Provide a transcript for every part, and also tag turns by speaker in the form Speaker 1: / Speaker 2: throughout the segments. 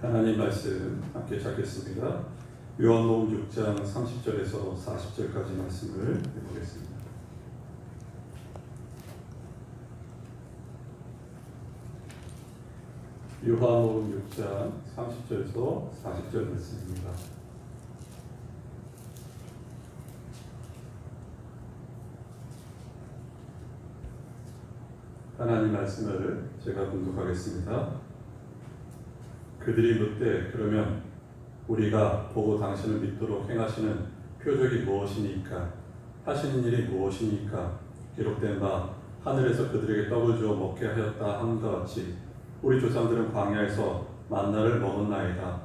Speaker 1: 하나님 말씀 함께 찾겠습니다. 요한복음 6장 30절에서 40절까지 말씀을 해보겠습니다. 요한복음 6장 30절에서 40절 말씀입니다. 하나님 말씀을 제가 봉독하겠습니다. 그들이 묻되 그러면 우리가 보고 당신을 믿도록 행하시는 표적이 무엇이니까? 하시는 일이 무엇이니까? 기록된 바 하늘에서 그들에게 떡을 주어 먹게 하였다 함과 같이 우리 조상들은 광야에서 만나를 먹었나이다.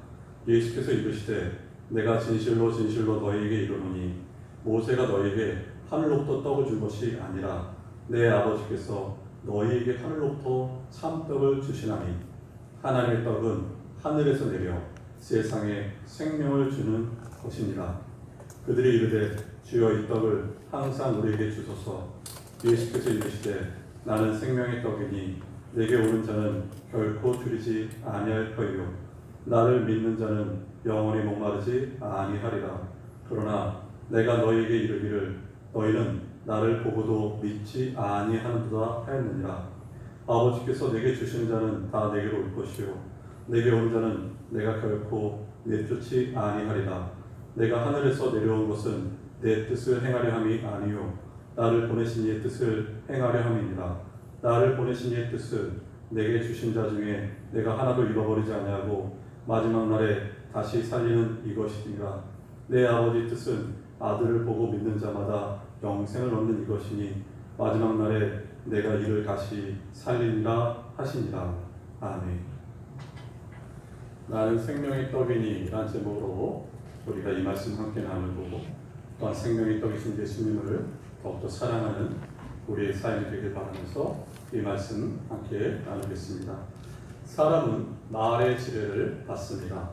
Speaker 1: 예수께서 이르시되 내가 진실로 진실로 너희에게 이르노니 모세가 너희에게 하늘로부터 떡을 준 것이 아니라 내 아버지께서 너희에게 하늘로부터 참떡을 주시나니 하나님의 떡은 하늘에서 내려 세상에 생명을 주는 것이니라. 그들이 이르되 주여 이 떡을 항상 우리에게 주소서. 예수께서 이르시되 나는 생명의 떡이니 내게 오는 자는 결코 줄이지 아니할 터이요 나를 믿는 자는 영원히 목마르지 아니하리라. 그러나 내가 너희에게 이르기를 너희는 나를 보고도 믿지 아니하는도다 하였느니라. 아버지께서 내게 주신 자는 다 내게로 올 것이요 내게 온 자는 내가 결코 내쫓지 아니하리라. 내가 하늘에서 내려온 것은 내 뜻을 행하려 함이 아니요 나를 보내신 이의 뜻을 행하려 함이니라. 나를 보내신 이의 뜻은 내게 주신 자 중에 내가 하나도 잃어버리지 아니하고 마지막 날에 다시 살리는 이것이니라. 내 아버지 뜻은 아들을 보고 믿는 자마다 영생을 얻는 이것이니 마지막 날에 내가 이를 다시 살리리라 하시니라. 아멘. 나는 생명의 떡이니 라는 제목으로 우리가 이 말씀 함께 나누고 또한 생명의 떡이신 예수님을 더욱더 사랑하는 우리의 삶이 되길 바라면서 이 말씀 함께 나누겠습니다. 사람은 말의 지혜를 받습니다.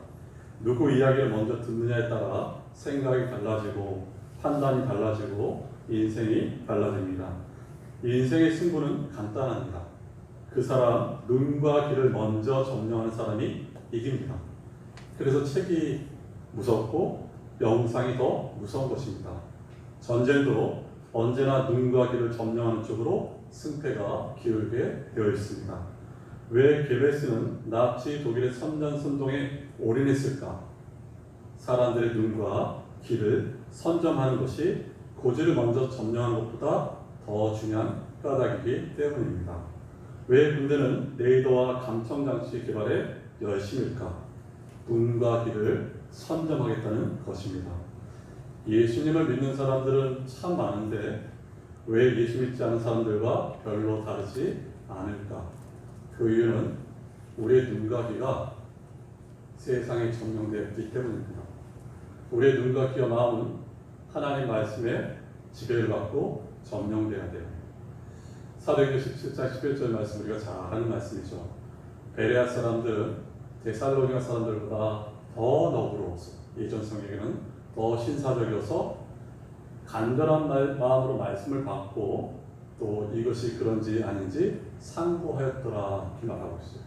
Speaker 1: 누구 이야기를 먼저 듣느냐에 따라 생각이 달라지고 판단이 달라지고 인생이 달라집니다. 이 인생의 승부는 간단합니다. 그 사람 눈과 귀를 먼저 점령하는 사람이 이깁니다. 그래서 책이 무섭고 영상이 더 무서운 것입니다. 전쟁도 언제나 눈과 귀를 점령하는 쪽으로 승패가 기울게 되어 있습니다. 왜 게베스는 나치 독일의 선전선동에 올인했을까? 사람들의 눈과 귀를 선점하는 것이 고지를 먼저 점령하는 것보다 더 중요한 까닭이기 때문입니다. 왜 군대는 레이더와 감청장치 개발에 열심일까? 눈과 귀를 선점하겠다는 것입니다. 예수님을 믿는 사람들은 참 많은데 왜 예수 믿지 않은 사람들과 별로 다르지 않을까? 그 이유는 우리의 눈과 귀가 세상에 점령되었기 때문입니다. 우리의 눈과 귀와 마음은 하나님 말씀에 지배를 받고 점령되어야 돼요. 사도행전 17장 11절 말씀 우리가 잘 아는 말씀이죠. 베레아 사람들은 데살로니가 사람들보다 더 너그러워서 예전 성경에는 더 신사적이어서 간절한 마음으로 말씀을 받고 또 이것이 그런지 아닌지 상고하였더라 이렇게 말하고 있어요.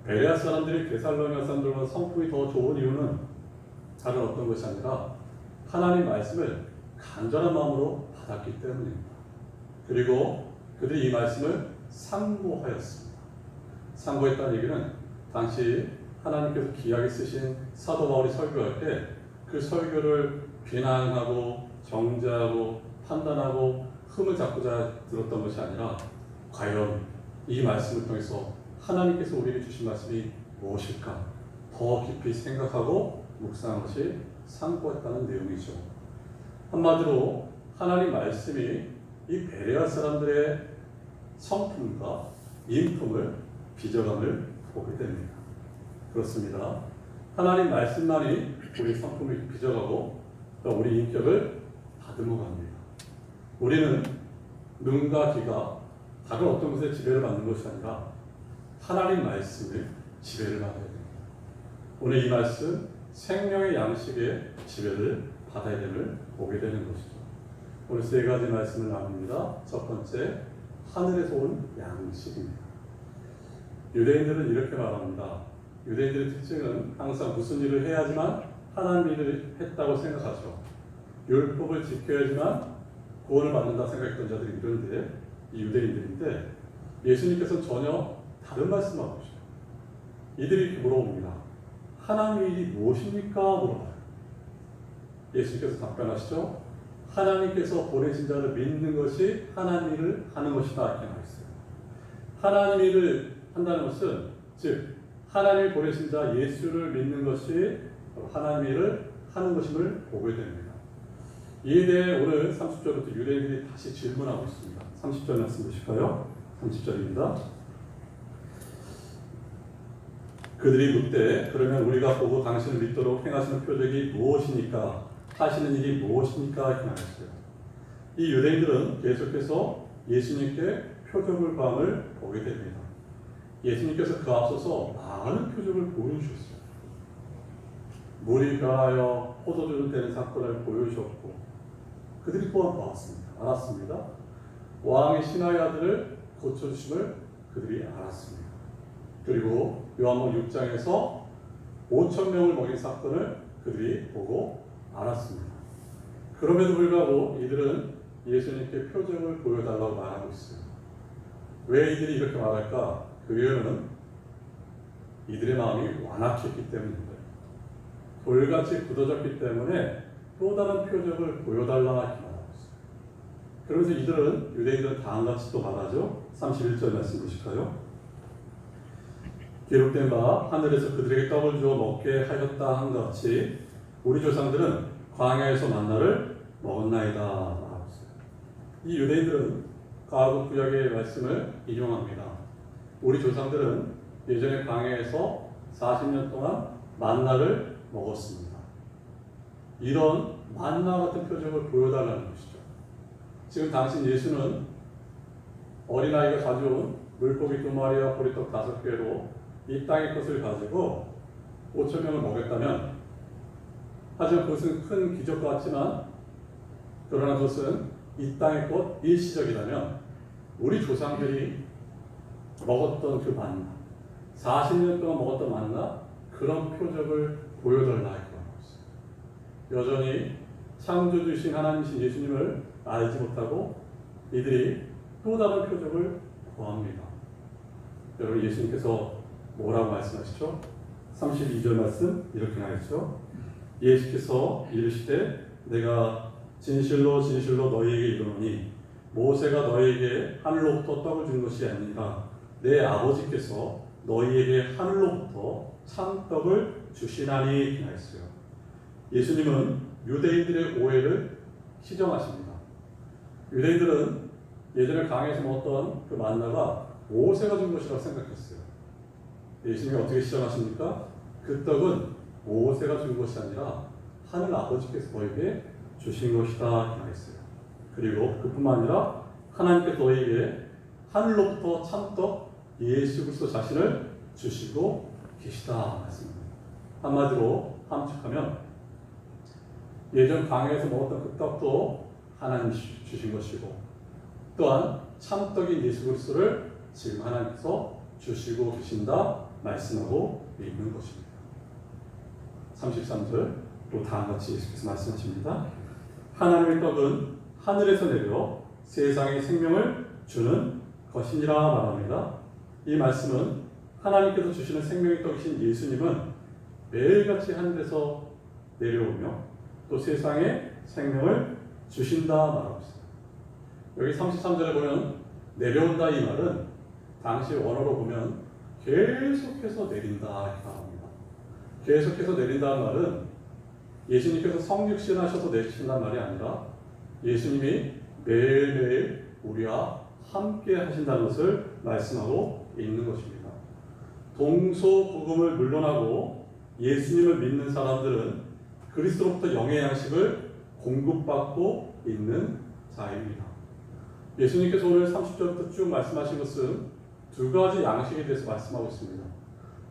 Speaker 1: 베레아 사람들이 데살로니가 사람들보다 성품이 더 좋은 이유는 다른 어떤 것이 아니라 하나님 말씀을 간절한 마음으로 받았기 때문입니다. 그리고 그들이 이 말씀을 상고하였습니다. 상고했다는 얘기는 당시 하나님께서 귀하게 쓰신 사도 바울이 설교할 때 그 설교를 비난하고 정죄하고 판단하고 흠을 잡고자 들었던 것이 아니라 과연 이 말씀을 통해서 하나님께서 우리에게 주신 말씀이 무엇일까 더 깊이 생각하고 묵상한 것이 상고했다는 내용이죠. 한마디로 하나님 말씀이 이 베레아 사람들의 성품과 인품을 빚어감을 보게 됩니다. 그렇습니다. 하나님 말씀만이 우리 성품을 빚어가고 또 우리 인격을 다듬어 갑니다. 우리는 눈과 귀가 다른 어떤 것에 지배를 받는 것이 아니라 하나님 말씀을 지배를 받아야 됩니다. 오늘 이 말씀 생명의 양식의 지배를 받아야 됨을 보게 되는 것이죠. 오늘 세 가지 말씀을 나눕니다. 첫 번째, 하늘에서 온 양식입니다. 유대인들은 이렇게 말합니다. 유대인들의 특징은 항상 무슨 일을 해야지만 하나님 일을 했다고 생각하죠. 율법을 지켜야지만 구원을 받는다 생각했던 자들이 이런데, 이 유대인들인데, 예수님께서는 전혀 다른 말씀하고 계셔요. 이들이 이렇게 물어봅니다. 하나님의 일이 무엇입니까? 물어봐요. 예수님께서 답변하시죠. 하나님께서 보내신 자를 믿는 것이 하나님 일을 하는 것이다 이렇게 말했어요. 하나님 일을 한다는 것은 즉 하나님이 보내신 자 예수를 믿는 것이 하나님 일을 하는 것임을 보게 됩니다. 이에 대해 오늘 30절부터 유대인들이 다시 질문하고 있습니다. 30절 말씀 보실까요? 30절입니다. 그들이 묻되 그러면 우리가 보고 당신을 믿도록 행하시는 표적이 무엇이니까 하시는 일이 무엇이니까 이렇게 말했어요. 이 유대인들은 계속해서 예수님께 표적을 감을 보게 됩니다. 예수님께서 그 앞서서 많은 표적을 보여주셨어요. 물이 변하여 포도주를 되는 사건을 보여주셨고 그들이 또한 알았습니다. 왕의 신하의 아들을 고쳐주심을 그들이 알았습니다. 그리고 요한복음 6장에서 5,000명을 먹인 사건을 그들이 보고 알았습니다. 그럼에도 불구하고 이들은 예수님께 표적을 보여달라고 말하고 있어요. 왜 이들이 이렇게 말할까? 그 이유는 이들의 마음이 완악했기 때문입니다. 돌같이 굳어졌기 때문에 또 다른 표적을 보여달라 이렇게 말하고 있어요. 그러면서 이들은 유대인들은 다음같이 또 말하죠. 31절 말씀 보실까요? 기록된 바 하늘에서 그들에게 떡을 주어 먹게 하였다 한 것 같이 우리 조상들은 광야에서 만나를 먹었나이다 말하고 있어요. 이 유대인들은 과거 구약의 말씀을 인용합니다. 우리 조상들은 예전에 광야에서 40년 동안 만나를 먹었습니다. 이런 만나 같은 표적을 보여달라는 것이죠. 지금 당신 예수는 어린아이가 가져온 물고기 2마리와 보리떡 5개로 이 땅의 것을 가지고 5,000명을 먹였다면, 하지만 그것은 큰 기적 같지만 그러나 그것은 이 땅의 것 일시적이라면 우리 조상들이 먹었던 그 만나, 40년 동안 먹었던 만나, 그런 표적을 보여달라 했고 여전히 창조주신 하나님이신 예수님을 알지 못하고 이들이 또 다른 표적을 구합니다. 여러분, 예수님께서 뭐라고 말씀하시죠? 32절 말씀 이렇게 나왔죠. 예수께서 이르시되 내가 진실로 진실로 너희에게 이르노니 모세가 너희에게 하늘로부터 떡을 준 것이 아니라 내 아버지께서 너희에게 하늘로부터 참떡을 주시나니 이렇게 나왔어요. 예수님은 유대인들의 오해를 시정하십니다. 유대인들은 예전에 강에서 먹었던 그 만나가 모세가 준 것이라고 생각했어요. 예수님이 어떻게 시정하십니까? 그 떡은 모세가 준 것이 아니라 하늘 아버지께서 너에게 주신 것이다 말했어요. 그리고 그뿐만 아니라 하나님께서 너에게 하늘로부터 참떡 예수 그리스도 자신을 주시고 계시다 말씀입니다. 한마디로 함축하면 예전 광야에서 먹었던 그 떡도 하나님이 주신 것이고 또한 참떡인 예수 그리스도를 지금 하나님께서 주시고 계신다 말씀하고 있는 것입니다. 33절 또 다음같이 예수께서 말씀하십니다. 하나님의 떡은 하늘에서 내려 세상에 생명을 주는 것이니라 말합니다. 이 말씀은 하나님께서 주시는 생명의 떡이신 예수님은 매일같이 하늘에서 내려오며 또 세상에 생명을 주신다 말하고 있습니다. 여기 33절에 보면 내려온다 이 말은 당시 원어로 보면 계속해서 내린다 이렇게 말합니다. 계속해서 내린다는 말은 예수님께서 성육신 하셔서 내리신다는 말이 아니라 예수님이 매일매일 우리와 함께 하신다는 것을 말씀하고 있는 것입니다. 동서고금을 물러나고 예수님을 믿는 사람들은 그리스도로부터 영의 양식을 공급받고 있는 자입니다. 예수님께서 오늘 30절부터 쭉 말씀하신 것은 두 가지 양식에 대해서 말씀하고 있습니다.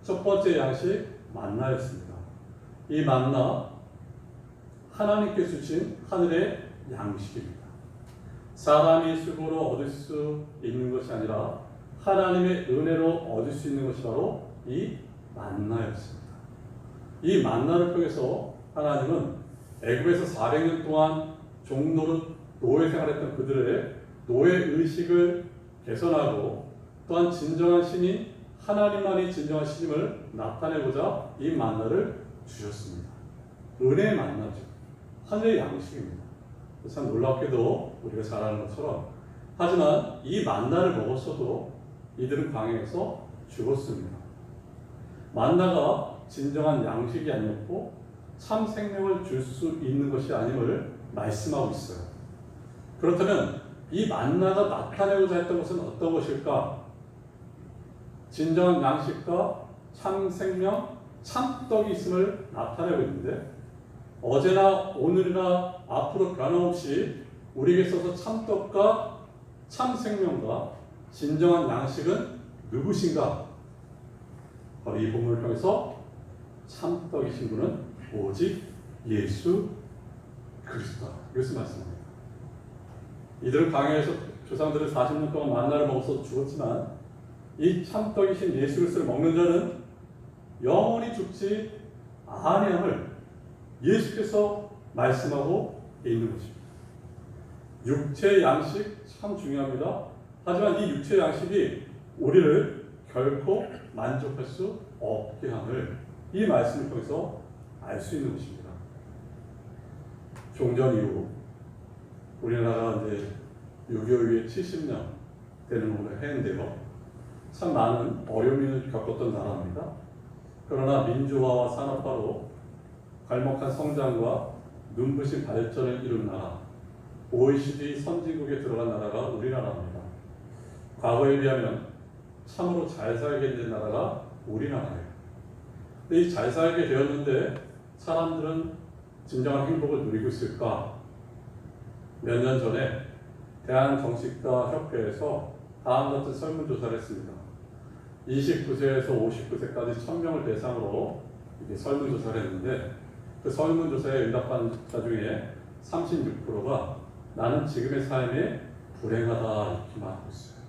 Speaker 1: 첫 번째 양식 만나였습니다. 이 만나 하나님께서 주신 하늘의 양식입니다. 사람이 수고로 얻을 수 있는 것이 아니라 하나님의 은혜로 얻을 수 있는 것이 바로 이 만나였습니다. 이 만나를 통해서 하나님은 애굽에서 400년 동안 종노릇 노예 생활했던 그들의 노예 의식을 개선하고 또한 진정한 신이 하나님만이 진정한 신임을 나타내고자 이 만나를 주셨습니다. 은혜의 만나죠. 하늘의 양식입니다. 참 놀랍게도 우리가 잘 아는 것처럼 하지만 이 만나를 먹었어도 이들은 광야에서 죽었습니다. 만나가 진정한 양식이 아니었고 참 생명을 줄 수 있는 것이 아님을 말씀하고 있어요. 그렇다면 이 만나가 나타내고자 했던 것은 어떤 것일까? 진정한 양식과 참 생명, 참 떡이 있음을 나타내고 있는데 어제나 오늘이나 앞으로 변함없이 우리에게 있어서 참 떡과 참 생명과 진정한 양식은 누구신가? 바로 이 본문을 통해서 참 떡이신 분은 오직 예수 그리스도다. 이것을 말씀합니다. 이들은 광야에서 조상들은 40년 동안 만나를 먹어서 죽었지만 이 참떡이신 예수 그리스도를 먹는 자는 영원히 죽지 아니함을 예수께서 말씀하고 있는 것입니다. 육체의 양식 참 중요합니다. 하지만 이 육체의 양식이 우리를 결코 만족할 수 없게 함을 이 말씀을 통해서 알 수 있는 것입니다. 종전 이후 우리나라가 이제 6.25 이후에 70년 되는 오늘 해인데요. 참 많은 어려움을 겪었던 나라입니다. 그러나 민주화와 산업화로 갈목한 성장과 눈부신 발전을 이룬 나라, OECD 선진국에 들어간 나라가 우리나라입니다. 과거에 비하면 참으로 잘 살게 된 나라가 우리나라예요. 근데 이 잘 살게 되었는데 사람들은 진정한 행복을 누리고 있을까? 몇 년 전에 대한정신과 협회에서 다음 같은 설문조사를 했습니다. 29세에서 59세까지 1000명을 대상으로 이렇게 설문조사를 했는데 그 설문조사에 응답한 자 중에 36%가 나는 지금의 삶이 불행하다 이렇게 말하고 있어요.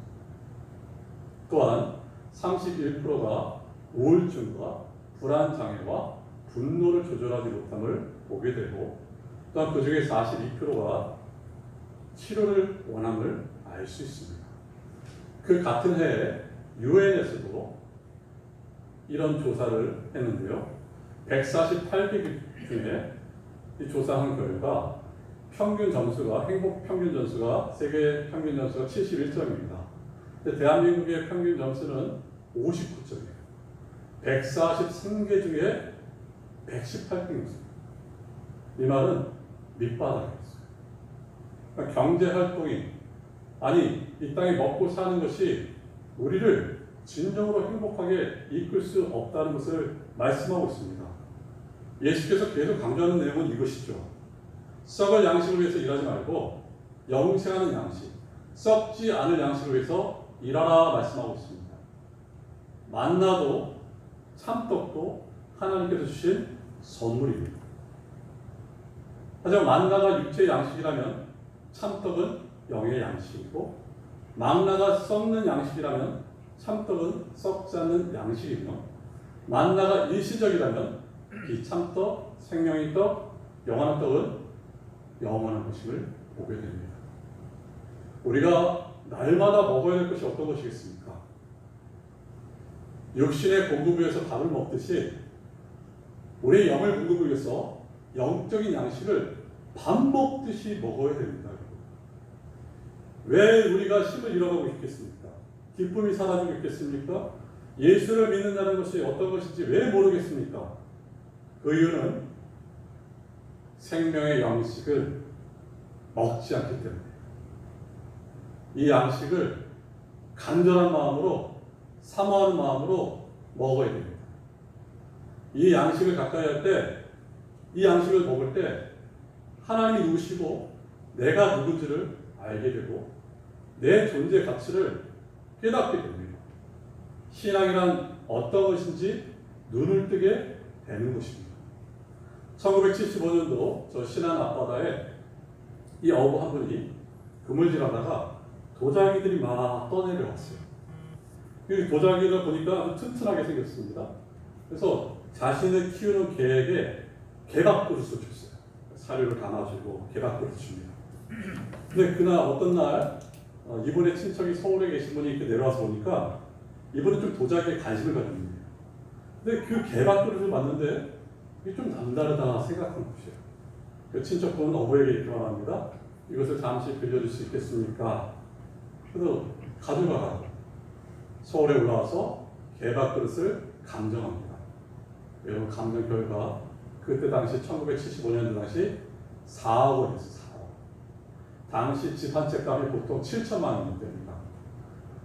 Speaker 1: 또한 31%가 우울증과 불안장애와 분노를 조절하지 못함을 보게 되고 또한 그 중에 42%가 치료를 원함을 알 수 있습니다. 그 같은 해에 유엔에서도 이런 조사를 했는데요. 148개 중에 이 조사한 결과 평균 점수가 행복 평균 점수가 세계 평균 점수가 71점입니다. 근데 대한민국의 평균 점수는 59점이에요. 143개 중에 118등입니다. 이 말은 밑바닥이었어요. 그러니까 경제 활동이 아니 이 땅에 먹고 사는 것이 우리를 진정으로 행복하게 이끌 수 없다는 것을 말씀하고 있습니다. 예수께서 계속 강조하는 내용은 이것이죠. 썩을 양식을 위해서 일하지 말고 영생하는 양식, 썩지 않을 양식을 위해서 일하라 말씀하고 있습니다. 만나도 참떡도 하나님께서 주신 선물입니다. 하지만 만나가 육체의 양식이라면 참떡은 영의 양식이고 망나가 썩는 양식이라면 참떡은 썩지 않는 양식이며 만나가 일시적이라면 이 참떡, 생명의 떡, 영원한 떡은 영원한 것임을 보게 됩니다. 우리가 날마다 먹어야 될 것이 어떤 것이겠습니까? 육신의 공급을 위해서 밥을 먹듯이 우리의 영을 공급을 위해서 영적인 양식을 밥 먹듯이 먹어야 됩니다. 왜 우리가 힘을 잃어가고 있겠습니까? 기쁨이 사라지고 있겠습니까? 예수를 믿는다는 것이 어떤 것인지 왜 모르겠습니까? 그 이유는 생명의 양식을 먹지 않기 때문에 이 양식을 간절한 마음으로 사모하는 마음으로 먹어야 됩니다. 이 양식을 가까이 할 때, 이 양식을 먹을 때 하나님이 누구시고 내가 누군지를 알게 되고 내 존재 가치를 깨닫게 됩니다. 신앙이란 어떤 것인지 눈을 뜨게 되는 것입니다. 1975년도 저 신안 앞바다에 이 어부 한 분이 그물질하다가 도자기들이 막 떠내려왔어요. 이 도자기를 보니까 아주 튼튼하게 생겼습니다. 그래서 자신을 키우는 개에게 개밥그릇을 줬어요. 사료를 담아주고 개밥그릇을 줍니다. 근데 그날 어떤 날 이분의 친척이 서울에 계신 분이 이렇게 내려와서 보니까 이분은 좀 도자기에 관심을 가진 분이에요. 근데 그 개밥그릇을 봤는데 이게 좀 남다르다 생각한 것이에요. 그 친척분은 어부에게 이렇게 말합니다. 이것을 잠시 빌려줄 수 있겠습니까? 그래서 가져가라고 서울에 올라와서 개밥그릇을 감정합니다. 여러분 감정 결과 그때 당시 1975년도 당시 4억 원이었어요. 4억. 당시 집 한 채 값이 보통 7천만 원 됩니다.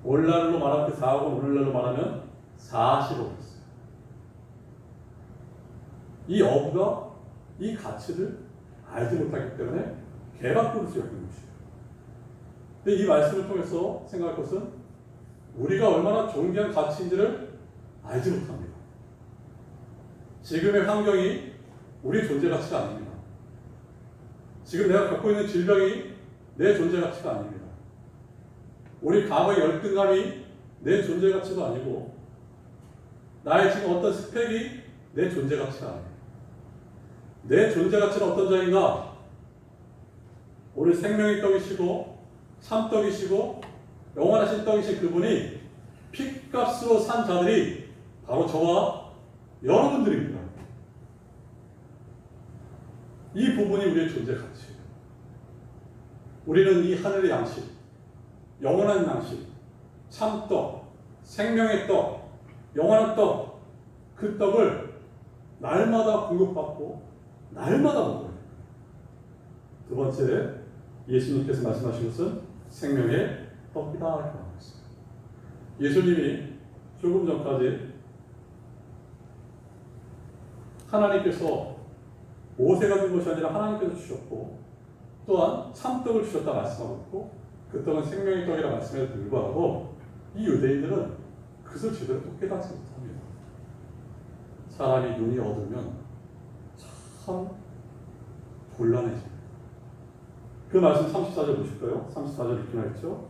Speaker 1: 오늘날로 말하면 그 4억 원 오늘날로 말하면 40억이었어요. 이 어부가 이 가치를 알지 못하기 때문에 개밥그릇을 여기는 것이에요. 근데 이 말씀을 통해서 생각할 것은 우리가 얼마나 존귀한 가치인지를 알지 못합니다. 지금의 환경이 우리 존재 가치가 아닙니다. 지금 내가 갖고 있는 질병이 내 존재 가치가 아닙니다. 우리 과거의 열등감이 내 존재 가치도 아니고 나의 지금 어떤 스펙이 내 존재 가치가 아닙니다. 내 존재 가치는 어떤 자인가? 오늘 생명의 떡이시고 참떡이시고 영원하신 떡이신 그분이 핏값으로 산 자들이 바로 저와 여러분들입니다. 이 부분이 우리의 존재 가치예요. 우리는 이 하늘의 양식, 영원한 양식, 참떡, 생명의 떡, 영원한 떡, 그 떡을 날마다 공급받고 날마다 먹어요. 두 번째, 예수님께서 말씀하신 것은 생명의 떡이다 이렇게 말했어요. 예수님이 조금 전까지 하나님께서 모세가 준 것이 아니라 하나님께서 주셨고 또한 참떡을 주셨다 말씀하고 있고 그 떡은 생명의 떡이라 말씀에도 불구하고 이 유대인들은 그것을 제대로 또 깨닫지 못합니다. 사람이 눈이 어두면 참 곤란해집니다. 그 말씀 34절 보실까요? 34절 이렇게 말했죠.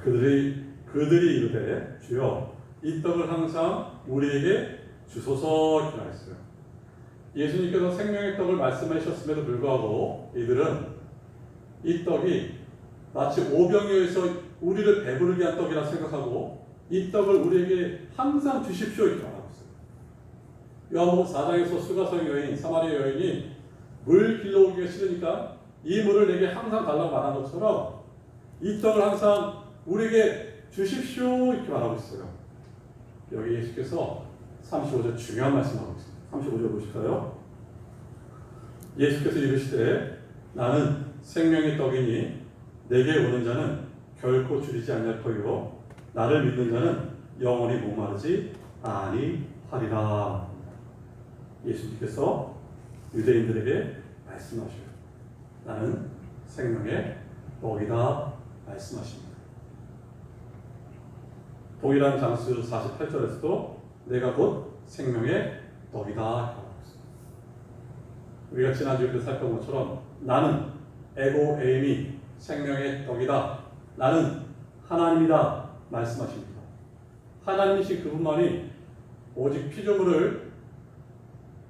Speaker 1: 그들이 이르되 주여 이 떡을 항상 우리에게 주소서 이렇게 말했어요. 예수님께서 생명의 떡을 말씀하셨음에도 불구하고 이들은 이 떡이 마치 오병이어에서 우리를 배부르게 한 떡이라 생각하고 이 떡을 우리에게 항상 주십시오 이렇게 말하고 있어요. 요한복음 4장에서 수가성 여인, 사마리아 여인이 물 길러오기가 싫으니까 이 물을 내게 항상 달라고 말한 것처럼 이 떡을 항상 우리에게 주십시오 이렇게 말하고 있어요. 여기 예수께서 35절 중요한 말씀하고 있습니다. 35절 보실까요? 예수께서 이르시되 나는 생명의 떡이니 내게 오는 자는 결코 줄이지 아니할 터이요 나를 믿는 자는 영원히 목마르지 아니하리라. 예수님께서 유대인들에게 말씀하셔요. 나는 생명의 떡이다 말씀하십니다. 동일한 장수 48절에서도 내가 곧 생명의 떡이다 하고 있습니다. 우리가 지난주에 살펴본 것처럼 나는 에고 에이미 생명의 떡이다. 나는 하나님이다 말씀하십니다. 하나님이신 그분만이 오직 피조물을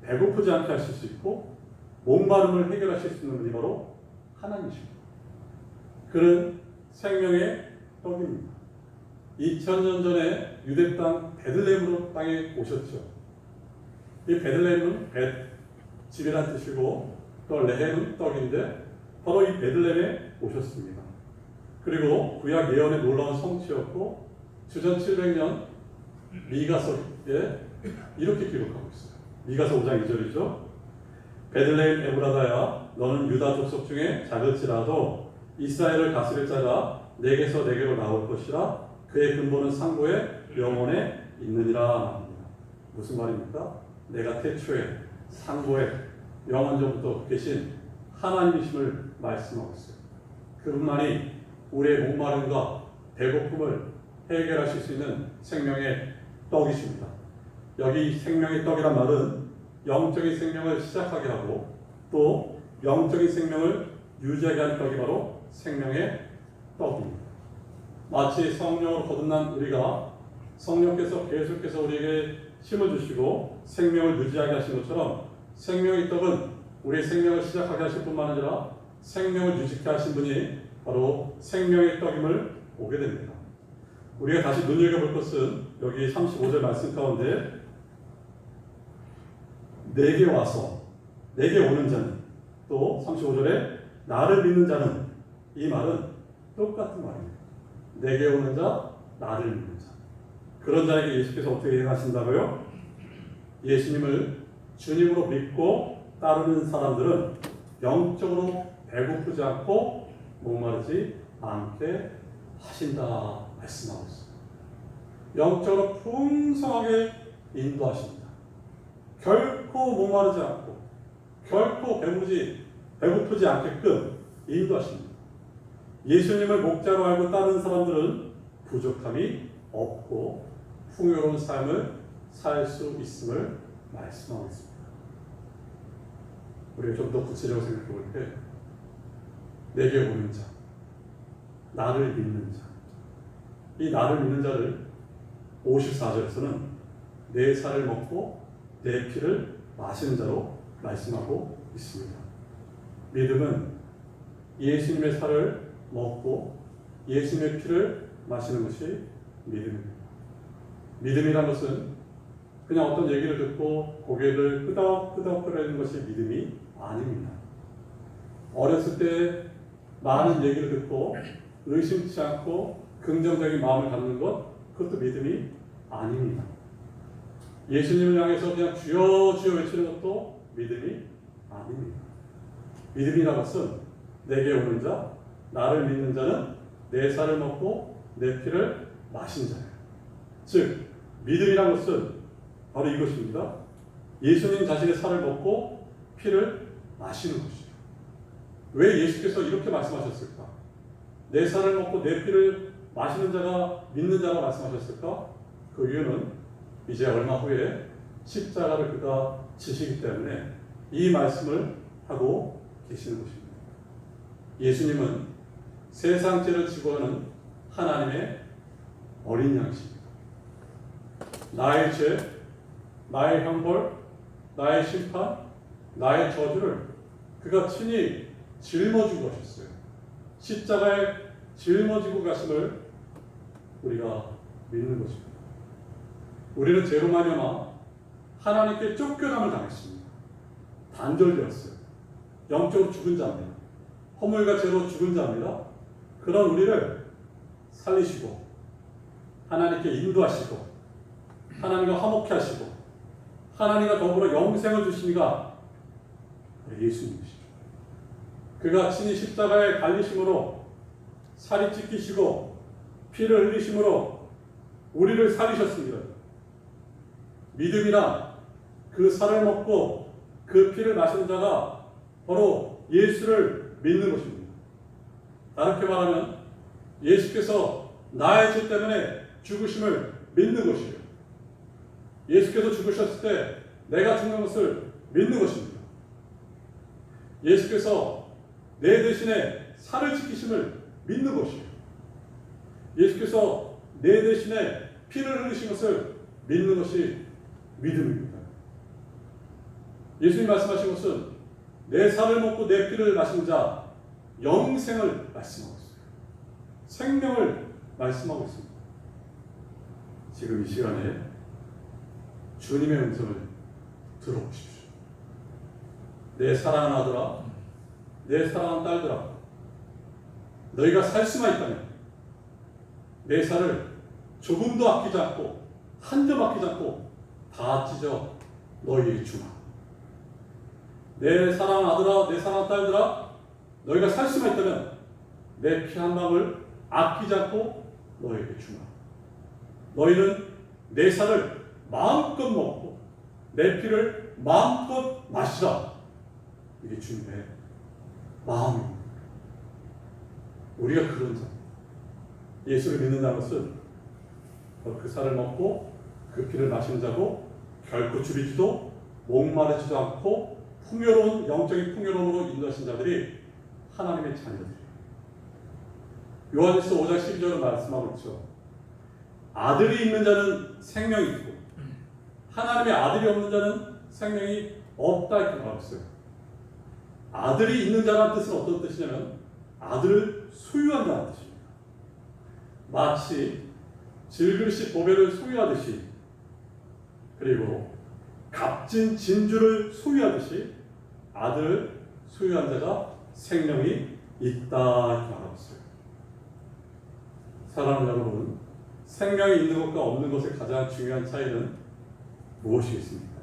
Speaker 1: 배고프지 않게 하실 수 있고 목마름을 해결하실 수 있는 분이 바로 하나님이십니다. 그는 생명의 떡입니다. 2000년 전에 유대 땅 베들레헴으로 땅에 오셨죠. 이 베들레헴은 집이란 뜻이고 또 레헴은 떡인데 바로 이 베들레헴에 오셨습니다. 그리고 구약 예언의 놀라운 성취였고 주전 700년 미가서에 이렇게 기록하고 있어요. 미가서 5장 2절이죠. 베들레헴 에브라다야 너는 유다 족속 중에 작을지라도 이스라엘을 다스릴 자가 내게서 내게로 나올 것이라 그의 근본은 상고에 영원에 있느니라 합니다. 무슨 말입니까? 내가 태초에 상고에 영원전부터 계신 하나님이심을 말씀하고 있어요. 그분만이 우리의 목마름과 배고픔을 해결하실 수 있는 생명의 떡이십니다. 여기 생명의 떡이란 말은 영적인 생명을 시작하게 하고 또 영적인 생명을 유지하게 하는 떡이 바로 생명의 떡입니다. 마치 성령으로 거듭난 우리가 성령께서 계속해서 우리에게 힘을 주시고 생명을 유지하게 하신 것처럼 생명의 떡은 우리의 생명을 시작하게 하실 뿐만 아니라 생명을 유지케 하신 분이 바로 생명의 떡임을 보게 됩니다. 우리가 다시 눈여겨볼 것은 여기 35절 말씀 가운데 내게 와서 내게 오는 자는, 또 35절에 나를 믿는 자는, 이 말은 똑같은 말입니다. 내게 오는 자, 나를 믿는 자. 그런 자에게 예수께서 어떻게 행하신다고요? 예수님을 주님으로 믿고 따르는 사람들은 영적으로 배고프지 않고 목마르지 않게 하신다 말씀하고 있습니다. 영적으로 풍성하게 인도하십니다. 결코 목마르지 않고 결코 배고프지 않게끔 인도하십니다. 예수님을 목자로 알고 따르는 사람들은 부족함이 없고 풍요로운 삶을 살 수 있음을 말씀하고 있습니다. 우리가 좀 더 구체적으로 생각해 볼 때 내게 오는 자, 나를 믿는 자, 이 나를 믿는 자를 54절에서는 내 살을 먹고 내 피를 마시는 자로 말씀하고 있습니다. 믿음은 예수님의 살을 먹고 예수님의 피를 마시는 것이 믿음입니다. 믿음이란 것은 그냥 어떤 얘기를 듣고 고개를 끄덕끄덕 거리는 것이 믿음이 아닙니다. 어렸을 때 많은 얘기를 듣고 의심치 않고 긍정적인 마음을 갖는 것, 그것도 믿음이 아닙니다. 예수님을 향해서 그냥 주여 주여 외치는 것도 믿음이 아닙니다. 믿음이라는 것은 내게 오는 자, 나를 믿는 자는 내 살을 먹고 내 피를 마신 자예요. 즉 믿음이라는 것은 바로 이것입니다. 예수님 자신의 살을 먹고 피를 마시는 것이에요. 왜 예수께서 이렇게 말씀하셨을까? 내 살을 먹고 내 피를 마시는 자가 믿는 자라 말씀하셨을까? 그 이유는 이제 얼마 후에 십자가를 그가 지시기 때문에 이 말씀을 하고 계시는 것입니다. 예수님은 세상 죄를 지고 하는 하나님의 어린 양이십니다. 나의 죄, 나의 형벌, 나의 심판, 나의 저주를 그가 친히 짊어지고 가셨어요. 십자가에 짊어지고 가심을 우리가 믿는 것입니다. 우리는 죄로 말미암아 하나님께 쫓겨남을 당했습니다. 단절되었어요. 영적으로 죽은 자입니다. 허물과 죄로 죽은 자입니다. 그런 우리를 살리시고 하나님께 인도하시고 하나님과 화목케 하시고 하나님과 더불어 영생을 주시니가 예수님이시죠. 그가 친히 십자가에 달리심으로 살이 찢기시고 피를 흘리심으로 우리를 살리셨습니다. 믿음이란 그 살을 먹고 그 피를 마시는 자가 바로 예수를 믿는 것입니다. 다르게 말하면 예수께서 나의 죄 때문에 죽으심을 믿는 것이에요. 예수께서 죽으셨을 때 내가 죽는 것을 믿는 것입니다. 예수께서 내 대신에 살을 지키심을 믿는 것이에요. 예수께서 내 대신에 피를 흘리신 것을 믿는 것이 믿음입니다. 예수님 말씀하신 것은 내 살을 먹고 내 피를 마신 자 영생을 말씀하고 있어요. 생명을 말씀하고 있습니다. 지금 이 시간에 주님의 음성을 들어보십시오. 내 사랑하는 아들아, 내 사랑하는 딸들아, 너희가 살 수만 있다면 내 살을 조금도 아끼지 않고 한 점 아끼지 않고 다 찢어 너희에게 주마. 내 사랑하는 아들아, 내 사랑하는 딸들아, 너희가 살 수만 있다면 내 피 한 방울 아끼지 않고 너희에게 주마. 너희는 내 살을 마음껏 먹고 내 피를 마음껏 마시라. 이게 주님의 마음입니다. 우리가 그런 자, 예수를 믿는다는 것은 그 살을 먹고 그 피를 마시는 자고 결코 줄이지도 목마르지도 않고 풍요로운 영적인 풍요로움으로 인도하신 자들이 하나님의 자녀들이에요. 요한일서 5장 12절은 말씀하고 있죠. 아들이 있는 자는 생명이 있고 하나님의 아들이 없는 자는 생명이 없다 이렇게 말하고 있어요. 아들이 있는 자라는 뜻은 어떤 뜻이냐면 아들을 소유한다는 뜻입니다. 마치 질그릇이 보배를 소유하듯이, 그리고 값진 진주를 소유하듯이 아들을 소유한 자가 생명이 있다 이렇게 말하고 있어요. 사랑하는 여러분, 생명이 있는 것과 없는 것의 가장 중요한 차이는 무엇이겠습니까?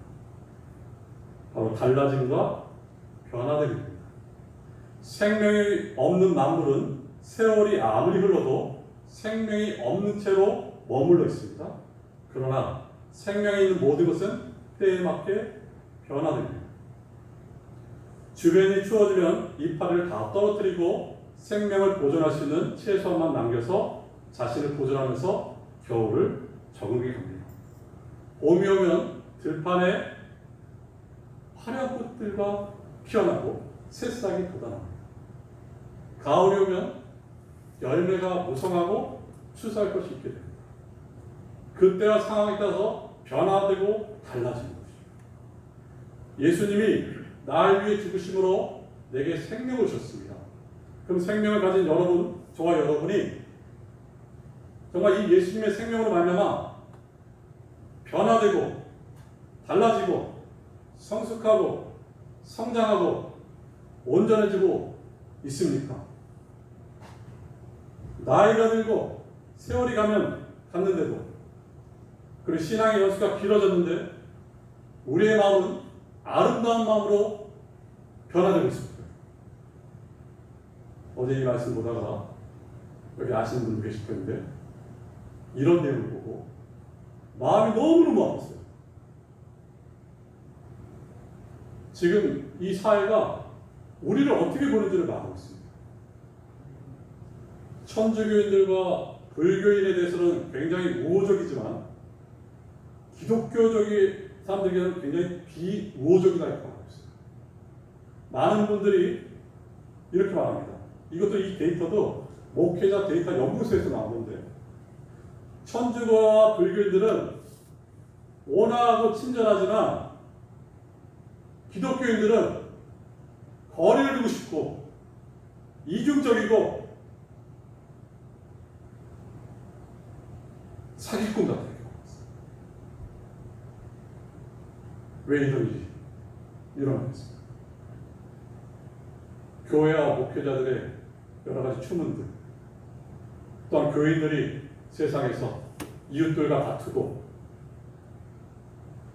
Speaker 1: 바로 달라짐과 변화됨입니다. 생명이 없는 만물은 세월이 아무리 흘러도 생명이 없는 채로 머물러 있습니다. 그러나 생명이 있는 모든 것은 때에 맞게 변화됩니다. 주변이 추워지면 이파리를 다 떨어뜨리고 생명을 보존할 수 있는 채소만 남겨서 자신을 보존하면서 겨울을 적응해 갑니다. 봄이 오면 들판에 화려한 꽃들과 피어나고 새싹이 돋아납니다. 가을이 오면 열매가 무성하고 추수할 것이 있게 됩니다. 그때와 상황에 따라서 변화되고 달라지는 것입니다. 예수님이 날 위해 죽으심으로 내게 생명을 주셨습니다. 그럼 생명을 가진 여러분, 저와 여러분이 정말 이 예수님의 생명으로 말미암아 변화되고 달라지고 성숙하고 성장하고 온전해지고 있습니까? 나이가 들고 세월이 갔는데도, 그리고 신앙의 연수가 길어졌는데 우리의 마음은 아름다운 마음으로 변화되고 있습니다. 어제 이 말씀 보다가 여기 아시는 분도 계실 텐데 이런 내용을 보고 마음이 너무너무 아팠어요. 지금 이 사회가 우리를 어떻게 보는지를 말하고 있습니다. 천주교인들과 불교인에 대해서는 굉장히 우호적이지만 기독교적인 사람들에게는 굉장히 비우호적이다 이렇게 말하고 있어요. 많은 분들이 이렇게 말합니다. 이것도 이 데이터도 목회자 데이터 연구소에서 나온 건데, 천주교와 불교인들은 온화하고 친절하지만 기독교인들은 거리를 두고 싶고 이중적이고 사기꾼 같아요. 왜 이런 일이 일어나겠습니까? 교회와 목회자들의 여러 가지 추문들, 또한 교인들이 세상에서 이웃들과 다투고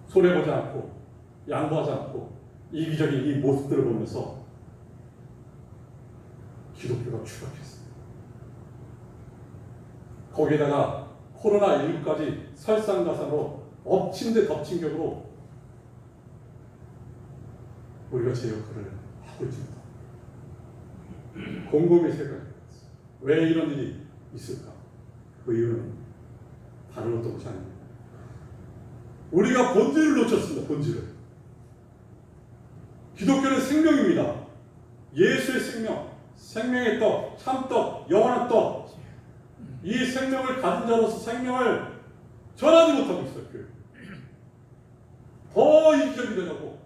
Speaker 1: 손해보지 않고 양보하지 않고 이기적인 이 모습들을 보면서 기독교가 추락했습니다. 거기에다가 코로나19까지 설상가상으로 엎친 데 덮친 격으로 우리가 제 역할을 하고 있습니다. 곰곰이 생각해봤어요. 왜 이런 일이 있을까? 그 이유는 다른 어떤 것이 아닙니다. 우리가 본질을 놓쳤습니다. 본질을. 기독교는 생명입니다. 예수의 생명, 생명의 떡, 참떡, 영원한 떡. 이 생명을 가진 자로서 생명을 전하지 못하고 있어요. 더 이기적이 되자고.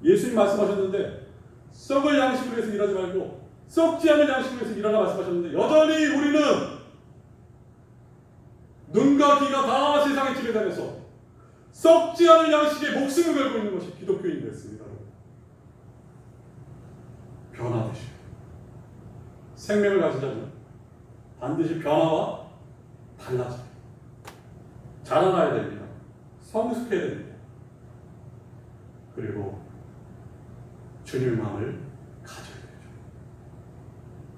Speaker 1: 예수님 말씀하셨는데 썩을 양식을 위해서 일하지 말고 썩지 않은 양식을 위해서 일하라 말씀하셨는데, 여전히 우리는 눈과 귀가 다 세상에 지배되면서 썩지 않은 양식에 목숨을 걸고 있는 것이 기독교인이 됐습니다. 변화되시오. 생명을 가진 자는 반드시 변화와 달라져요. 자라나야 됩니다. 성숙해야 됩니다. 그리고 주님의 마음을 가져야 되죠.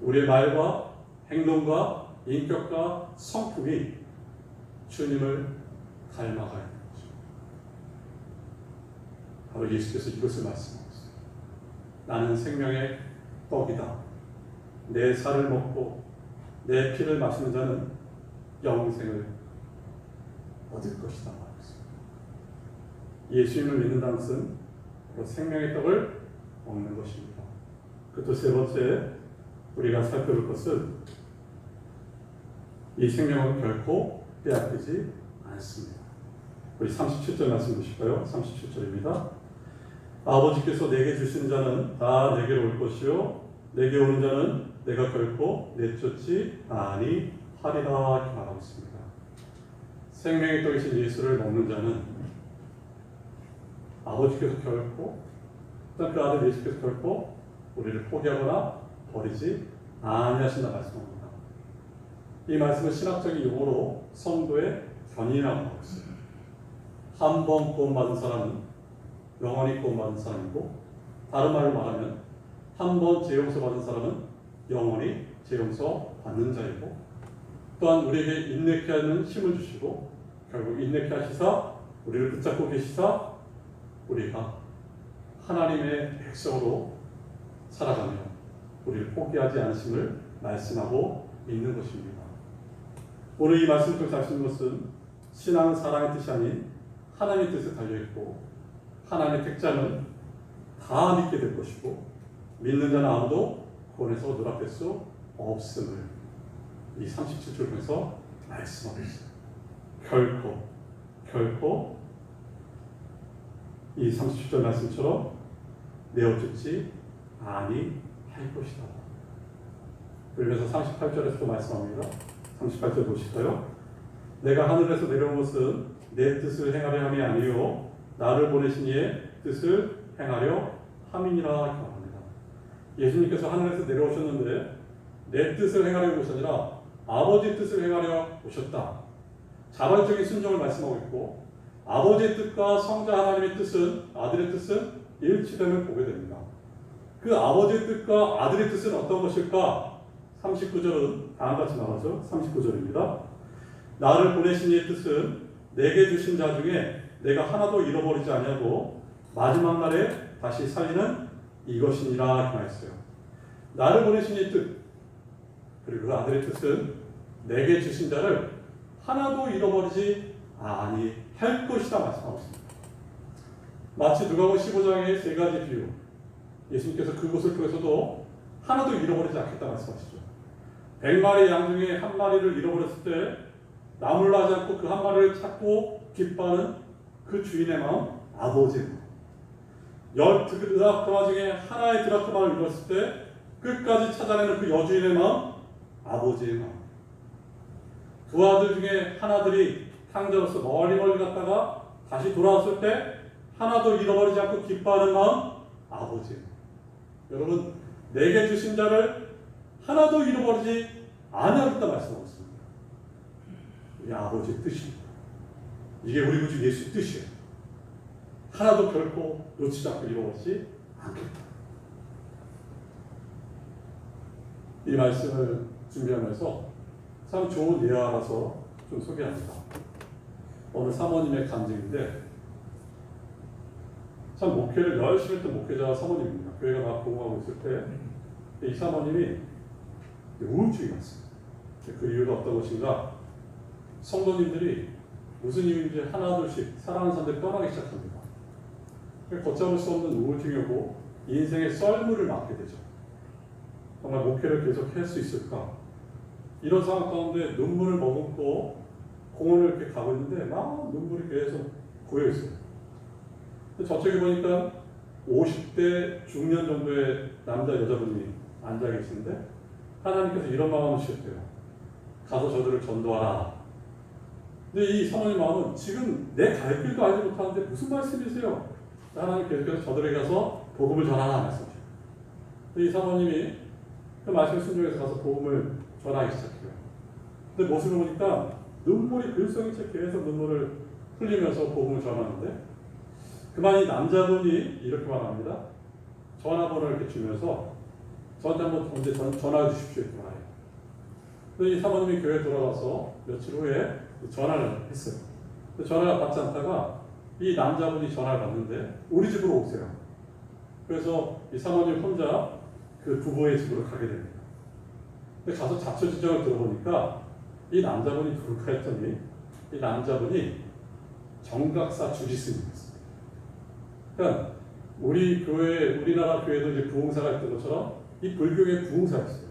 Speaker 1: 우리의 말과 행동과 인격과 성품이 주님을 닮아가야 되는 거죠. 바로 예수께서 이것을 말씀하고 있어요. 나는 생명의 떡이다. 내 살을 먹고 내 피를 마시는 자는 영생을 얻을 것이다. 예수님을 믿는다는 것은 바로 생명의 떡을 먹는 것입니다. 그 또 세 번째 우리가 살펴볼 것은 이 생명은 결코 빼앗기지 않습니다. 우리 37절 말씀 보실까요? 37절입니다. 아버지께서 내게 주신 자는 다 내게로 올 것이요 내게 오는 자는 내가 결코 내쫓지 아니하리라 이렇게 말하고 있습니다. 생명의 떡이신 예수를 먹는 자는 아버지께서 결코 그 아들 예수께서 결코 우리를 포기하거나 버리지 아니하신다 말씀합니다. 이 말씀은 신학적인 용어로 성도의 견인이라고 하고 있어요. 한 번 구원받은 사람은 영원히 구원받은 사람이고, 다른 말로 말하면 한 번 죄용서 받은 사람은 영원히 죄용서 받는 자이고, 또한 우리에게 인내케 하는 힘을 주시고 결국 인내케 하시사 우리를 붙잡고 계시사 우리가 하나님의 백성으로 살아가며 우리를 포기하지 않으심을 말씀하고 있는 것입니다. 오늘 이 말씀을 통해서 알 수 있는 것은 신앙은 사랑의 뜻이 아닌 하나님의 뜻에 달려있고, 하나님의 택자는 다 믿게 될 것이고, 믿는 자는 아무도 구원에서 눈앞에 수 없음을 이 37절 통해서 말씀하고 있어요. 결코 이 37절 말씀처럼 내어쫓지 아니할 것이다. 그러면서 38절에서 또 말씀합니다. 38절 보실까요? 내가 하늘에서 내려온 것은 내 뜻을 행하려 함이 아니요 나를 보내신 이의 뜻을 행하려 함이니라 이렇게 말합니다. 예수님께서 하늘에서 내려오셨는데 내 뜻을 행하려 오신 아니라 아버지의 뜻을 행하려 오셨다. 자발적인 순종을 말씀하고 있고, 아버지의 뜻과 성자 하나님의 뜻은, 아들의 뜻은 일치됨을 보게 됩니다. 그 아버지의 뜻과 아들의 뜻은 어떤 것일까? 39절은 다음같이 나와서 39절입니다. 나를 보내신 이의 뜻은 내게 주신 자 중에 내가 하나도 잃어버리지 아니하고 마지막 날에 다시 살리는 이것이니라 이렇게 말했어요. 나를 보내신 이의 뜻, 그리고 그 아들의 뜻은 내게 주신 자를 하나도 잃어버리지 아니할 것이다 말씀하고 있습니다. 마치 누가복음 15장의 세 가지 비유, 예수님께서 그곳을 통해서도 하나도 잃어버리지 않겠다 말씀하시죠. 100마리 양 중에 한 마리를 잃어버렸을 때 나물로 하지 않고 그 한 마리를 찾고 기뻐하는 그 주인의 마음, 아버지의 마음. 10 드라크마 중에 하나의 드라크마를 잃었을 때 끝까지 찾아내는 그 여주인의 마음, 아버지의 마음. 두 아들 중에 하나들이 탕자로서 멀리 갔다가 다시 돌아왔을 때 하나도 잃어버리지 않고 기뻐하는 마음, 아버지의 마음. 여러분, 내게 주신 자를 하나도 잃어버리지 아니하겠다 말씀하고 있습니다. 우리 아버지의 뜻입니다. 이게 우리 구주 예수의 뜻이에요. 하나도 결코 놓치지 않고 잃어버리지 않겠다. 이 말씀을 준비하면서 참 좋은 예화라서 좀 소개합니다. 어느 사모님의 간증인데, 참 목회를 열심히 했던 목회자 사모님입니다. 교회가 막 공부하고 있을 때 이 사모님이 우울증이 왔습니다. 그 이유가 어떤 것인가? 성도님들이 무슨 이유인지 하나둘씩 사랑하는 사람들이 떠나기 시작합니다. 걷잡을 수 없는 우울증이 오고 인생의 썰물을 맞게 되죠. 정말 목회를 계속 할 수 있을까? 이런 상황 가운데 눈물을 머금고 공원을 이렇게 가고 있는데 막 눈물이 계속 고여있어요. 저쪽에 보니까 50대 중년 정도의 남자 여자분이 앉아 계시는데 하나님께서 이런 마음을 주셨대요. 가서 저들을 전도하라. 근데 이 사모님 마음은 지금 내 갈 길도 알지 못하는데 무슨 말씀이세요? 하나님 계속해서 저들에게 가서 복음을 전하라 말씀하셔요. 이 사모님이 그 말씀을 순종해서 가서 복음을 전하기 시작해요. 근데 모습을 보니까 눈물이 글썽이 채 계속 눈물을 흘리면서 복음을 전하는데, 그만 이 남자분이 이렇게 말합니다. 전화번호를 이렇게 주면서 저한테 한번 언제 전화해 주십시오 이렇게 말해요. 이 사모님이 교회에 돌아가서 며칠 후에 전화를 했어요. 전화를 받지 않다가 이 남자분이 전화를 받는데 우리 집으로 오세요. 그래서 이 사모님 혼자 그 부부의 집으로 가게 됩니다. 근데 가서 자초지종을 들어보니까 이 남자분이 누굴까 했더니 이 남자분이 정각사 주지스님이었어요. 그러니까 우리 교회, 우리나라 교회도 이제 부흥사가 있던 것처럼 이 불교의 부흥사였어요.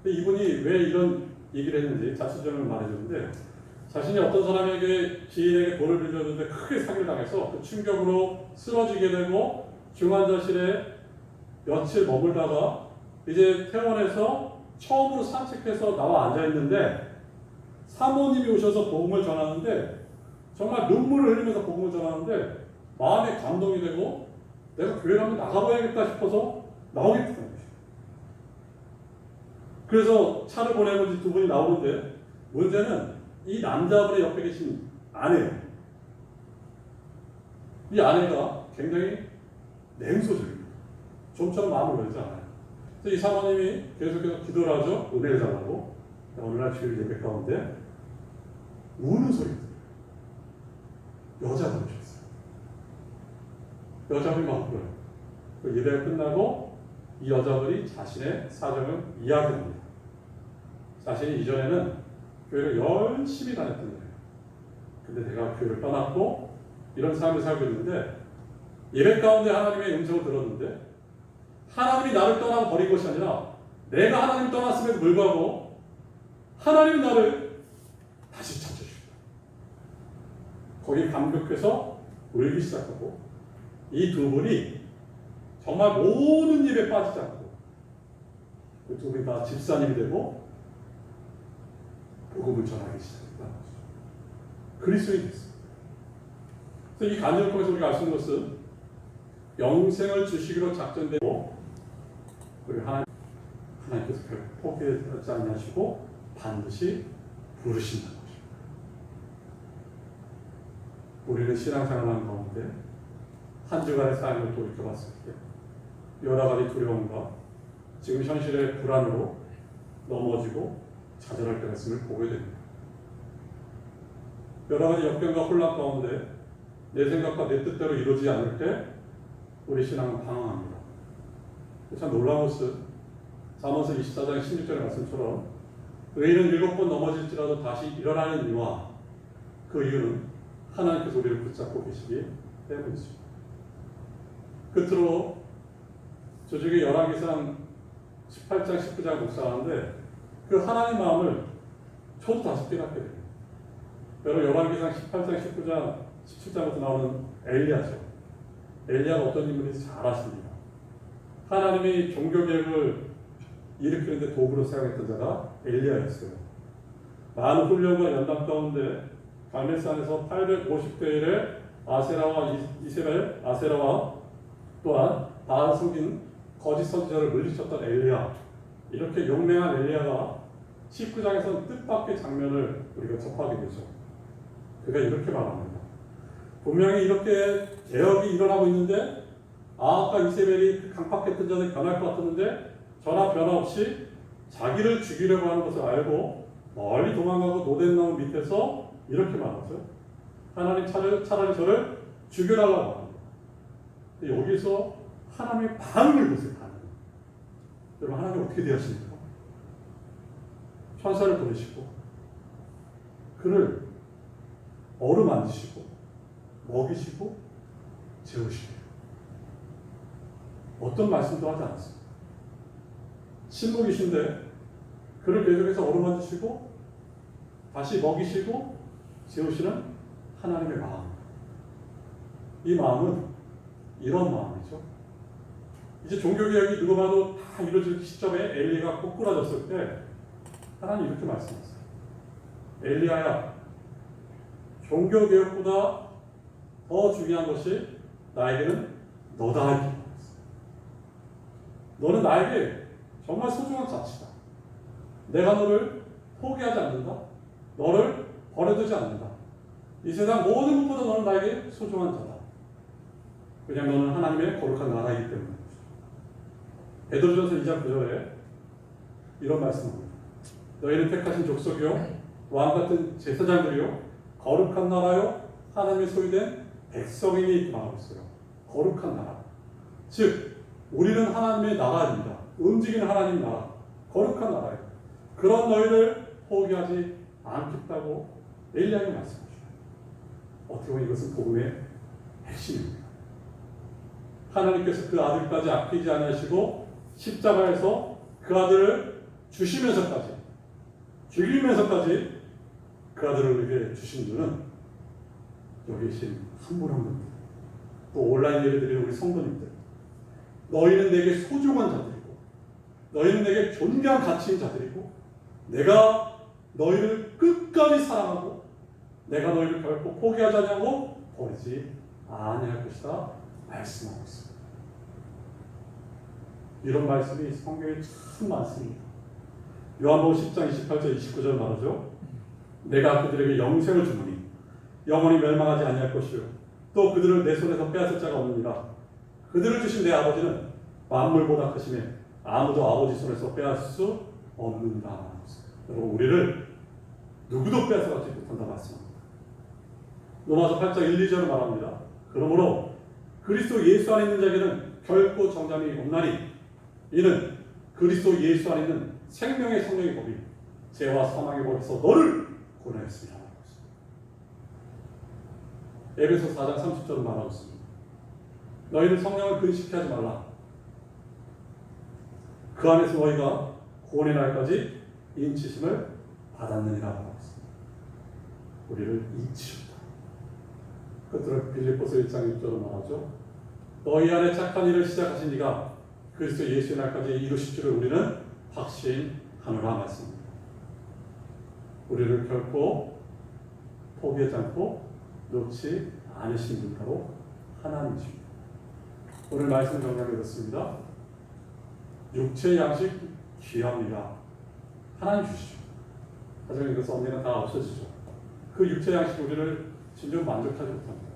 Speaker 1: 근데 이분이 왜 이런 얘기를 했는지 자초지종을 말해주는데, 자신이 어떤 사람에게 지인에게 돈을 빌려줬는데 크게 사기를 당해서 그 충격으로 쓰러지게 되고 중환자실에 며칠 머물다가 이제 퇴원해서 처음으로 산책해서 나와 앉아있는데 사모님이 오셔서 복음을 전하는데 정말 눈물을 흘리면서 복음을 전하는데 마음에 감동이 되고 내가 교회를 한번 나가봐야겠다 싶어서 나오게 됐던 거죠. 그래서 차를 보내고 이제 두 분이 나오는데 문제는 이 남자분의 옆에 계신 아내예요. 이 아내가 굉장히 냉소적입니다. 좀처럼 마음을 열지 않아요. 그래서 이 사모님이 계속해서 기도를 하죠. 은혜를 달라고. 어느 날 주일 예배 가운데 우는 소리가 들려요. 여자분이 오셨어요. 여자분이 막 울어요. 그 예배가 끝나고 이 여자분이 자신의 사정을 이야기합니다. 자신이 이전에는 교회를 열심히 다녔던 거예요. 근데 내가 교회를 떠났고 이런 삶을 살고 있는데 예배 가운데 하나님의 음성을 들었는데 하나님이 나를 떠나고 버린 것이 아니라 내가 하나님 떠났음에도 불구하고 하나님이 나를 다시 찾아주셨다. 거기에 감격해서 울기 시작하고 이 두 분이 정말 모든 일에 빠지지 않고 그 두 분이 다 집사님이 되고 복음을 전하기 시작했다는 거죠. 그리스도인이 됐어요. 그래서 이 간증을 통해서 우리가 알 수 있는 것은 영생을 주시기로 작전되고 그리고 하나님께서 결코 포기하지 않으시고 반드시 부르신다는 거죠. 우리는 신앙생활하는 가운데 한 주간의 삶을 돌이켜봤을 때 여러 가지 두려움과 지금 현실의 불안으로 넘어지고 좌절할 때가 있음을 보게 됩니다. 여러 가지 역경과 혼란 가운데 내 생각과 내 뜻대로 이루어지지 않을 때 우리 신앙은 방황합니다. 참 놀라운 것은 잠언서 24장 16절의 말씀처럼 의인은 7번 넘어질지라도 다시 일어나는 이유와 그 이유는 하나님께서 우리를 붙잡고 계시기 때문이죠. 끝으로 저쪽에 열왕기상 18장 19장 묵상하는데 그 하나님 마음을 저도 다시 깨닫게 됩니다. 여러분 열왕기상 18장 19장 17장부터 나오는 엘리야죠. 엘리야가 어떤 인물인지 잘 아십니다. 하나님이 종교개혁을 일으키는데 도구로 사용했던 자가 엘리야였어요. 많은 훈련과 연단 가운데 갈멜산에서 850대 1의 아세라와 이세벨, 아세라와 또한 바알 속인 거짓 선지자를 물리쳤던 엘리야. 이렇게 용맹한 엘리야가 19장에서는 뜻밖의 장면을 우리가 접하게 되죠. 그가 이렇게 말합니다. 분명히 이렇게 개혁이 일어나고 있는데 아합과 이세벨이 강팍했던 자들 변할 것 같았는데 전하 변화 없이 자기를 죽이려고 하는 것을 알고 멀리 도망가고 노댄나무 밑에서 이렇게 말하죠. 하나님 차라리 저를 죽여달라고 합니다. 여기서 하나님의 반응을 보세요. 반응. 여러분 하나님 어떻게 대하십니까? 천사를 보내시고 그를 어루만지시고 먹이시고 재우시고 어떤 말씀도 하지 않았습니다. 신복이신데 그를 계속해서 어루만지시고 다시 먹이시고 재우시는 하나님의 마음. 이 마음은 이런 마음이죠. 이제 종교개혁이 누가 봐도 다 이루어질 시점에 엘리야가 꼬꾸라졌을 때 하나님 이렇게 말씀하세요. 엘리야야, 종교개혁보다 더 중요한 것이 나에게는 너다 이렇게 말했어요. 너는 나에게 정말 소중한 자치다. 내가 너를 포기하지 않는다. 너를 버려두지 않는다. 이 세상 모든 것보다 너는 나에게 소중한 자다. 그냥 너는 하나님의 거룩한 나라이기 때문에. 베드로전서 2장 9절에 이런 말씀입니다. 너희는 택하신 족속이요 왕같은 제사장들이요 거룩한 나라요 하나님의 소유된 백성이니 말하고 있어요. 거룩한 나라. 즉 우리는 하나님의 나라입니다. 움직이는 하나님 나라. 거룩한 나라예요. 그런 너희를 포기하지 않겠다고 엘리야에게 말씀하셔요. 어떻게 보면 이것은 복음의 핵심입니다. 하나님께서 그 아들까지 아끼지 않으시고 십자가에서 그 아들을 주시면서까지 죽이면서까지 그 아들을 우리에게 주신 분은 여기 계신 한 분 한 분들, 또 온라인 예배드리는 우리 성도님들, 너희는 내게 소중한 자들이고 너희는 내게 존귀한 가치인 자들이고 내가 너희를 끝까지 사랑하고 내가 너희를 결코 포기하지 않냐고 버리지 아니할 것이다 말씀하고 있습니다. 이런 말씀이 성경에 참 많습니다. 요한복음 10장 28절 29절 말하죠. 내가 그들에게 영생을 주노니 영원히 멸망하지 아니할 것이요 또 그들을 내 손에서 빼앗을 자가 없느니라. 그들을 주신 내 아버지는 만물보다 크시며 아무도 아버지 손에서 빼앗을 수 없는다. 여러분, 우리를 누구도 빼앗아가지 못한다 말씀합니다. 로마서 8장 1, 2절을 말합니다. 그러므로 그리스도 예수 안에 있는 자에게는 결코 정죄함이 없나니 이는 그리스도 예수 안에 있는 생명의 성령의 법이 죄와 사망의 법에서 너를 구원하였습니다. 에베소 4장 30절은 말하고 있습니다. 너희는 성령을 근심케 하지 말라. 그 안에서 너희가 구원의 날까지 인치심을 받았느니라 하고 있습니다. 우리를 인치셨다. 끝으로 빌립보서 1장 6절은 말하죠. 너희 안에 착한 일을 시작하신 이가 그리스도 예수의 날까지 이루실 줄을 우리는 확신하노라 말씀입니다. 우리를 결코 포기하지 않고 놓지 않으신 분 바로 하나님이십니다. 오늘 말씀 정리하게 됐습니다. 육체의 양식 귀합니다. 하나님 주시죠. 하지만 이것은 언젠가 다 없어지죠. 그 육체의 양식 우리를 진정 만족하지 못합니다.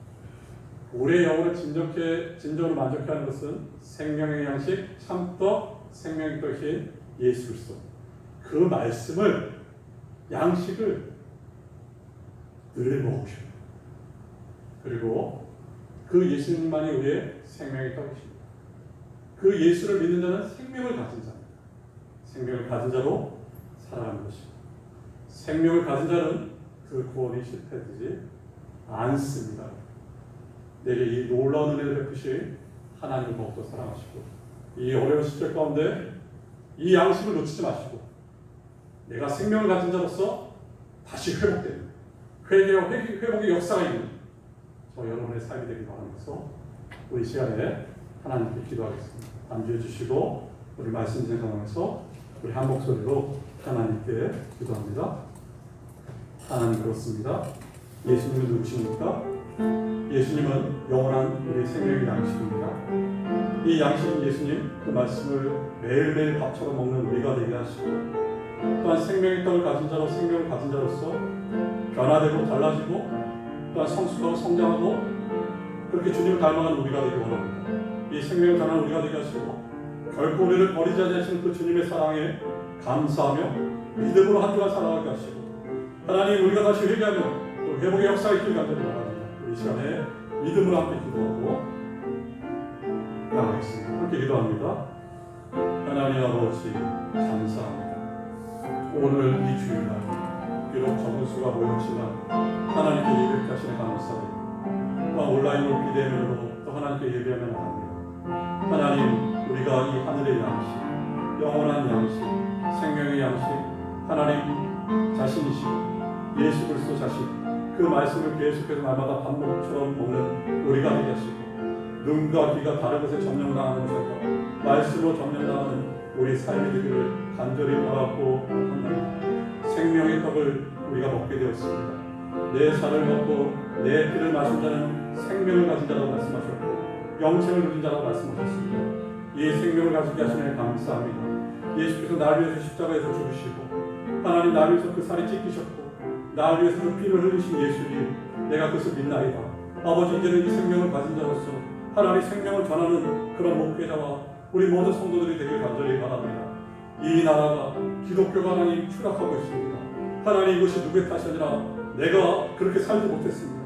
Speaker 1: 우리의 영혼을 진정으로 만족해 하는 것은 생명의 양식, 참떡, 생명의 떡인 예수 그리스도. 그 말씀을, 양식을 늘 먹으십니다. 그리고 그 예수님만이 우리의 생명의 떡이십니다. 그 예수를 믿는 자는 생명을 가진 자입니다. 생명을 가진 자로 살아가는 것입니다. 생명을 가진 자는 그 구원이 실패되지 않습니다. 내게 이 놀라운 은혜를 베푸신 하나님을 더욱더 사랑하시고 이 어려운 시절 가운데 이 양식을 놓치지 마시고 내가 생명을 가진 자로서 다시 회복되는 회복의 역사가 있는 저 여러분의 삶이 되길 바라면서 우리 시간에 하나님께 기도하겠습니다. 안주해 주시고 우리 말씀 생각하면서 우리 한 목소리로 하나님께 기도합니다. 하나님 그렇습니다. 예수님은 누구십니까? 예수님은 영원한 우리 생명의 양식입니다. 이 양식인 예수님 그 말씀을 매일매일 밥처럼 먹는 우리가 되게 하시고 또한 생명의 떡을 가진 자로 생명을 가진 자로서 변화되고 달라지고 또한 성숙하고 성장하고 그렇게 주님을 닮아가는 우리가 되기 원합니다. 이 생명을 전하는 우리가 되게 하시고 결코 우리를 버리지 않으시는 그 주님의 사랑에 감사하며 믿음으로 한 주간 살아가게 하시고 하나님 우리가 다시 회개하며 또 회복의 역사가 있길 간절히 바랍니다. 이 시간에 믿음으로 함께 기도하고 나가겠습니다. 함께 기도합니다. 하나님 아버지 감사합니다. 오늘 이 주일날 비록 적은 수가 모였지만 하나님께 예배케 하시는 감사드립니다. 또 온라인으로 비대면으로 또 하나님께 예배하며 나갑니다. 하나님 우리가 이 하늘의 양식, 영원한 양식, 생명의 양식 하나님 자신이시고 예수 그리스도 자신 그 말씀을 계속해서 날마다 반복처럼 먹는 우리가 되게 하시고 눈과 귀가 다른 것에 점령당하는 것과 말씀으로 점령당하는 우리 삶이 되기를 간절히 바라고 합니다. 생명의 떡을 우리가 먹게 되었습니다. 내 살을 먹고 내 피를 마신 자는 생명을 가진 자라고 말씀하셨고 영생을 누린 자라고 말씀하셨습니다. 이 생명을 가지게 하시니 감사합니다. 예수께서 나를 위해서 십자가에서 죽으시고 하나님 나를 위해서 그 살이 찢기셨고 나를 위해서 그 피를 흘리신 예수님 내가 그것을 믿나이다. 아버지 이제는 이 생명을 가진 자로서 하나님 생명을 전하는 그런 목회자와 우리 모든 성도들이 되길 간절히 바랍니다. 이 나라가 기독교가 하나님 추락하고 있습니다. 하나님 이것이 누구의 탓이 아니라 내가 그렇게 살지 못했습니다.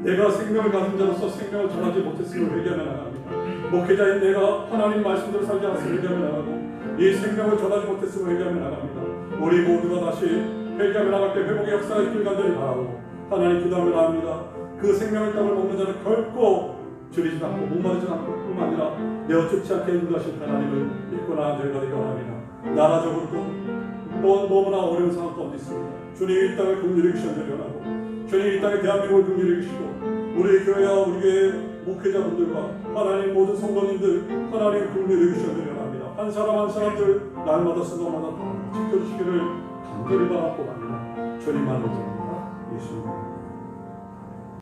Speaker 1: 내가 생명을 가진 자로서 생명을 전하지 못했음을 회개하며 나갑니다. 목회자인 내가 하나님 말씀대로 살지 않았음을 회개하며 나가고 이 생명을 전하지 못했음을 회개하며 나갑니다. 우리 모두가 다시 회개하며 나갈 때 회복의 역사가 있길 간절히 바라고 하나님 기도하며 나갑니다. 그 생명의 떡을 먹는 자는 결코 줄이지 않고 목마르지 않고 뿐만 아니라 내어 쫓지 않게 인도하실 하나님을 믿고 나아가는 저희가 되기 원합니다. 나라적으로도 너무나 어려운 상황 가운데 있습니다. 주님 이 땅을 긍휼히 여기셔내려나고 주님 이 땅에 대한민국을 긍휼히 여기시고 우리 교회와 우리 교회 목회자분들과 하나님 모든 성도님들 하나님 긍휼히 여기셔내려납니다. 한 사람 한 사람들 날마다 순간마다 지켜주시기를 간절히 바라고 갑니다. 주님만을 드립니다. 예수님.